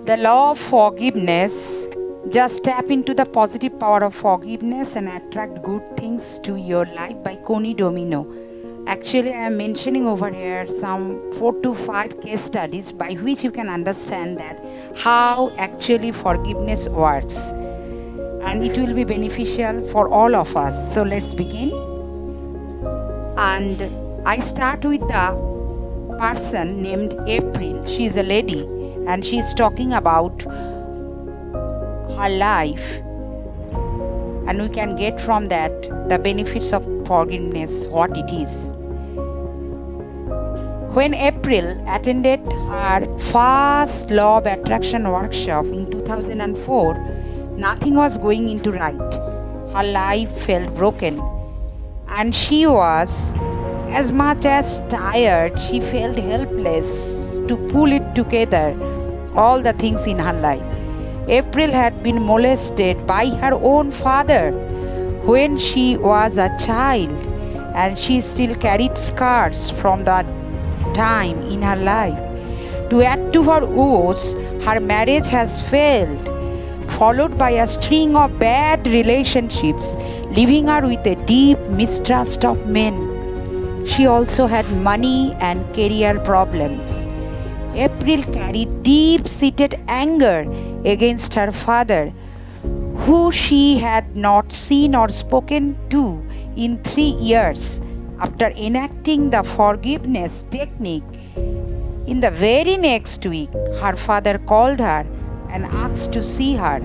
The law of forgiveness. Just tap into the positive power of forgiveness and attract good things to your life by Connie Domino. Actually, I am mentioning over here some 4 to 5 case studies by which you can understand that how actually forgiveness works, and it will be beneficial for all of us. So let's begin. And I start with the person named April. She is a lady and she is talking about her life, and we can get from that the benefits of forgiveness, what it is. When April attended her first law of attraction workshop in 2004, nothing was going into right. Her life felt broken and she was as much as tired. She felt helpless to pull it together, all the things in her life. April had been molested by her own father when she was a child, and she still carried scars from that time in her life. To add to her woes, her marriage has failed, followed by a string of bad relationships, leaving her with a deep mistrust of men. She also had money and career problems. April carried deep-seated anger against her father, who she had not seen or spoken to in 3 years. After enacting the forgiveness technique, in the very next week, her father called her and asked to see her.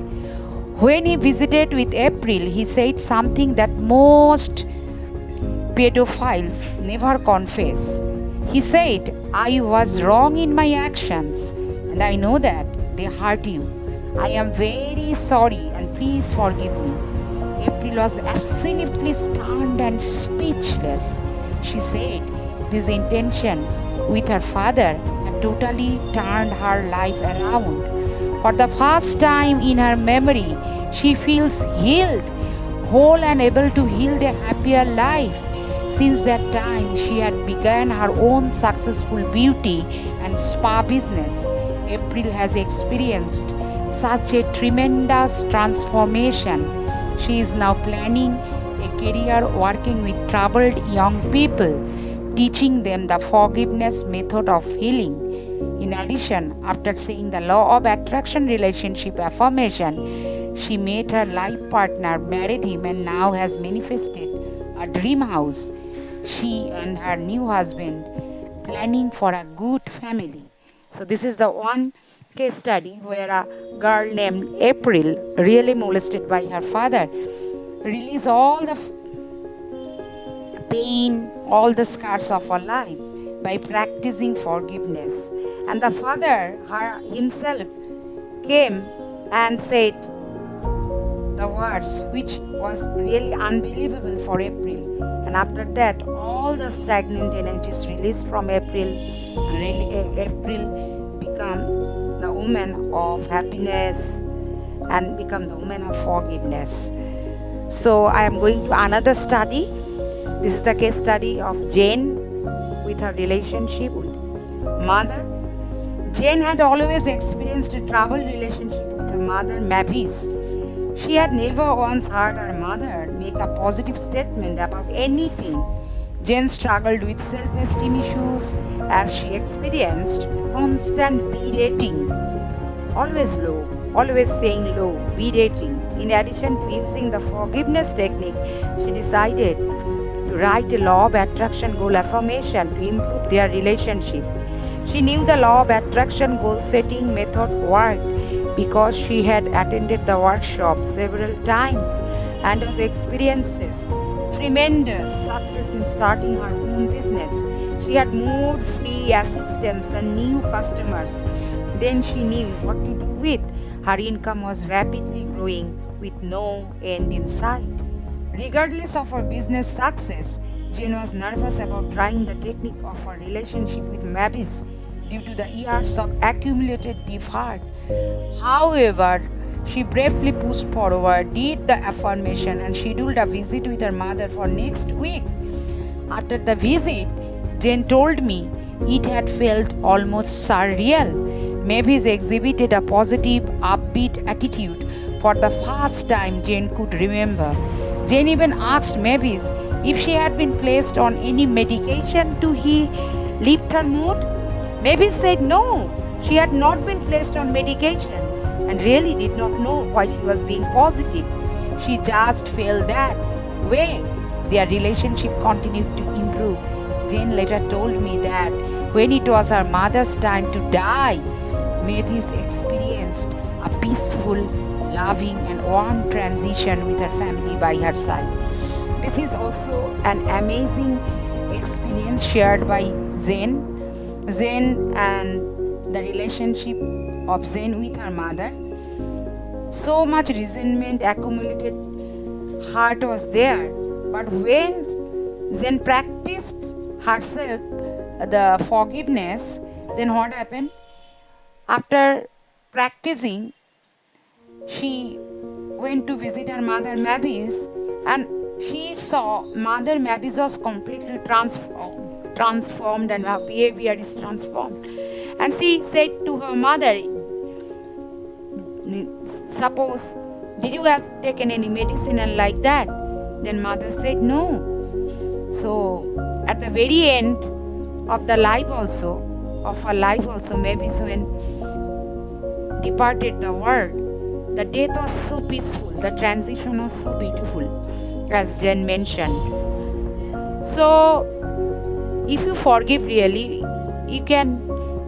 When he visited with April, he said something that most pedophiles never confess. He said, "I was wrong in my actions, and I know that they hurt you. I am very sorry and please forgive me." April was absolutely stunned and speechless. She said this intention with her father had totally turned her life around. For the first time in her memory, she feels healed, whole and able to heal a happier life. Since that time, she had begun her own successful beauty and spa business. April has experienced such a tremendous transformation. She is now planning a career working with troubled young people, teaching them the forgiveness method of healing. In addition, after seeing the law of attraction relationship affirmation, she met her life partner, married him, and now has manifested a dream house. She and her new husband planning for a good family. So this is the one case study where a girl named April, really molested by her father, released all the pain, all the scars of her life by practicing forgiveness. And the father himself came and said the words, which was really unbelievable for April. And after that, all the stagnant energies released from April, and really April become the woman of happiness and become the woman of forgiveness. So I am going to another study. This is the case study of Jane with her relationship with mother. Jane had always experienced a troubled relationship with her mother, Mavis. She had never once heard her mother make a positive statement about anything. Jane struggled with self-esteem issues as she experienced constant berating, always low, always saying low, berating. In addition to using the forgiveness technique, she decided to write a law of attraction goal affirmation to improve their relationship. She knew the law of attraction goal setting method worked because she had attended the workshop several times and has experienced tremendous success in starting her own business. She had more free assistance and new customers than she knew what to do with. Her income was rapidly growing with no end in sight. Regardless of her business success, Jane was nervous about trying the technique of her relationship with Mavis due to the years of accumulated deep hurt. However, she bravely pushed forward, did the affirmation, and scheduled a visit with her mother for next week. After the visit, Jane told me it had felt almost surreal. Mavis exhibited a positive, upbeat attitude for the first time Jane could remember. Jane even asked Mavis if she had been placed on any medication to lift her mood. Mavis said no, she had not been placed on medication and really did not know why she was being positive. She just felt that way. Their relationship continued to improve. Jane later told me that when it was her mother's time to die, Mavis experienced a peaceful, loving and warm transition with her family by her side. This is also an amazing experience shared by Jane and the relationship of Jane with her mother. So much resentment accumulated heart was there, but when Jane practiced herself the forgiveness, then what happened? After practicing, she went to visit her mother Mavis, and she saw Mother Mavis was completely transformed and her behavior is transformed. And she said to her mother, suppose, did you have taken any medicine and like that? Then mother said no. So at the very end of her life also, Mavis when departed the world, the death was so peaceful, the transition was so beautiful, as Jen mentioned. So if you forgive really, you can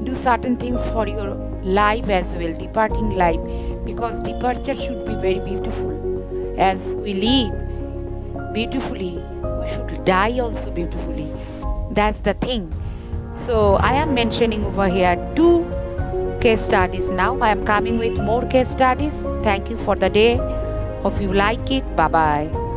do certain things for your life as well, departing life, because departure should be very beautiful. As we live beautifully, we should die also beautifully. That's the thing. So I am mentioning over here 2 case studies now. I am coming with more case studies. Thank you for the day. Hope you like it. Bye bye.